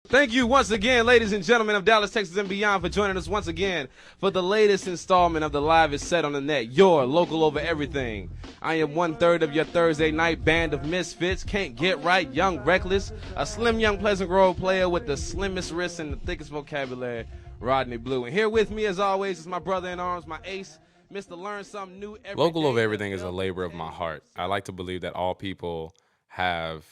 Thank you once again, ladies and gentlemen of Dallas, Texas, and beyond, for joining us once again for the latest installment of the livest set on the net, your local over everything. I am 1/3 of your Thursday night band of misfits, can't get right, young, reckless, a slim, young, Pleasant Grove player with the slimmest wrists and the thickest vocabulary, Rodney Blu. And here with me, as always, is my brother in arms, my ace, Mr. Learn Something New every Local day. over everything is a labor of my heart. I like to believe that all people have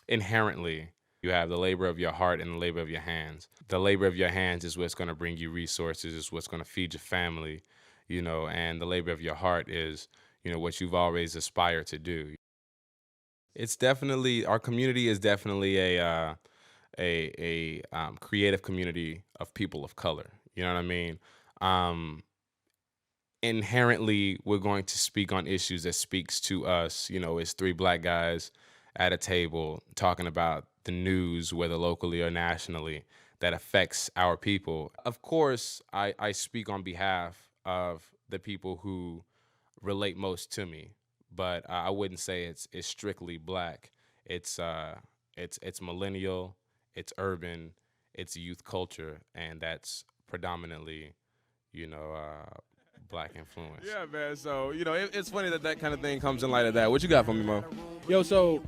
inherently, you have the labor of your heart and the labor of your hands. The labor of your hands is what's going to bring you resources, is what's going to feed your family, and the labor of your heart is, what you've always aspired to do. It's definitely, our community is definitely a creative community of people of color. You know what I mean? Inherently, we're going to speak on issues that speaks to us. It's three black guys at a table talking about the news, whether locally or nationally, that affects our people. Of course, I speak on behalf of the people who relate most to me, but I wouldn't say it's strictly black. It's millennial, it's urban, it's youth culture, and that's predominantly, black influence. Yeah, man. So, it's funny that kind of thing comes in light of that. What you got for me, Mo? Yo, so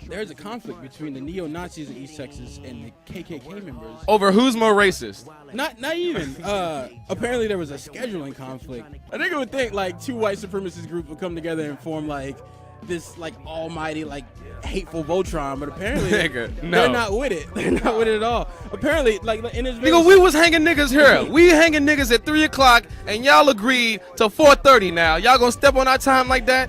there's a conflict between the neo-Nazis in East Texas and the KKK members. Over who's more racist? Not even. Apparently there was a scheduling conflict. I think I would think like two white supremacist groups would come together and form like this like almighty like hateful Voltron, but apparently Nigga, no. they're not with it. They're not with it at all. Apparently, like in this Nigga, we was hanging niggas here. We hanging niggas at 3 o'clock, and y'all agreed to 4:30 now. Y'all gonna step on our time like that?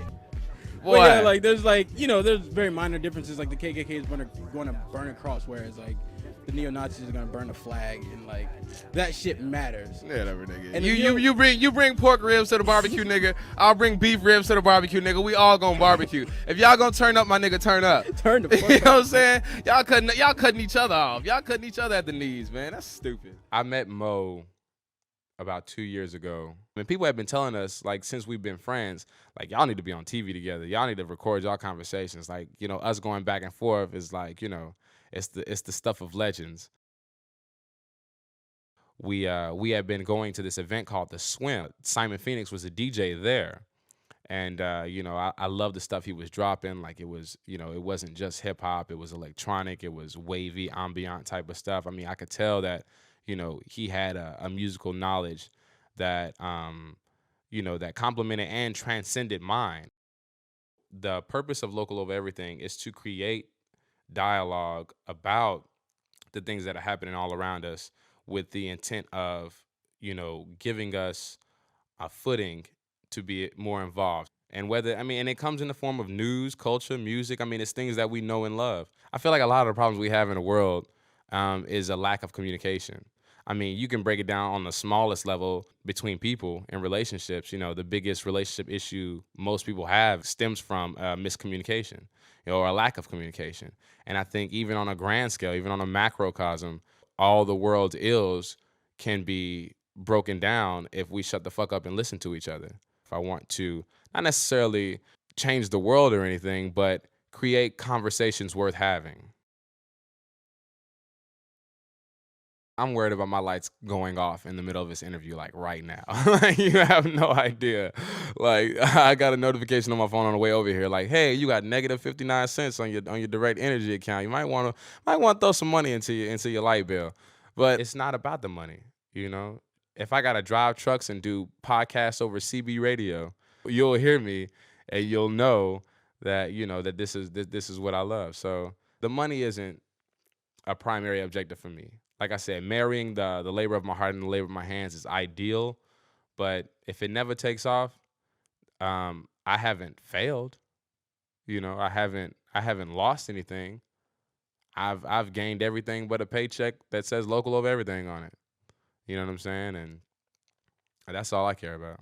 Boy. Well, yeah, like there's there's very minor differences. Like the KKK is going to burn a cross, whereas like the neo-Nazis are going to burn a flag, and like that shit matters. Yeah, whatever, nigga. And you bring pork ribs to the barbecue, nigga. I'll bring beef ribs to the barbecue, nigga. We all gonna barbecue. If y'all gonna turn up, my nigga, turn up. Turn the fuck You up. know what I'm saying? Y'all cutting each other off. Y'all cutting each other at the knees, man. That's stupid. I met Mo about 2 years ago. I mean, people have been telling us, like, since we've been friends, like, y'all need to be on TV together. Y'all need to record y'all conversations. Like, us going back and forth is like, it's the stuff of legends. We had been going to this event called The Swim. Simon Phoenix was a DJ there. And, I love the stuff he was dropping. Like, it was, it wasn't just hip hop. It was electronic. It was wavy, ambient type of stuff. I mean, I could tell that, he had a musical knowledge that, that complemented and transcended mine. The purpose of Local Over Everything is to create dialogue about the things that are happening all around us with the intent of, giving us a footing to be more involved. And and it comes in the form of news, culture, music. I mean, it's things that we know and love. I feel like a lot of the problems we have in the world is a lack of communication. I mean, you can break it down on the smallest level between people in relationships. The biggest relationship issue most people have stems from miscommunication, or a lack of communication. And I think even on a grand scale, even on a macrocosm, all the world's ills can be broken down if we shut the fuck up and listen to each other. If I want to not necessarily change the world or anything, but create conversations worth having. I'm worried about my lights going off in the middle of this interview, like right now. You have no idea. Like, I got a notification on my phone on the way over here, like, hey, you got negative 59 cents on your direct energy account. You might want to throw some money into your light bill. But it's not about the money, If I gotta drive trucks and do podcasts over CB radio, you'll hear me and you'll know that that this is what I love. So the money isn't a primary objective for me. Like I said, marrying the labor of my heart and the labor of my hands is ideal, but if it never takes off, I haven't failed. I haven't lost anything. I've gained everything but a paycheck that says Local Over Everything on it. You know what I'm saying? And that's all I care about.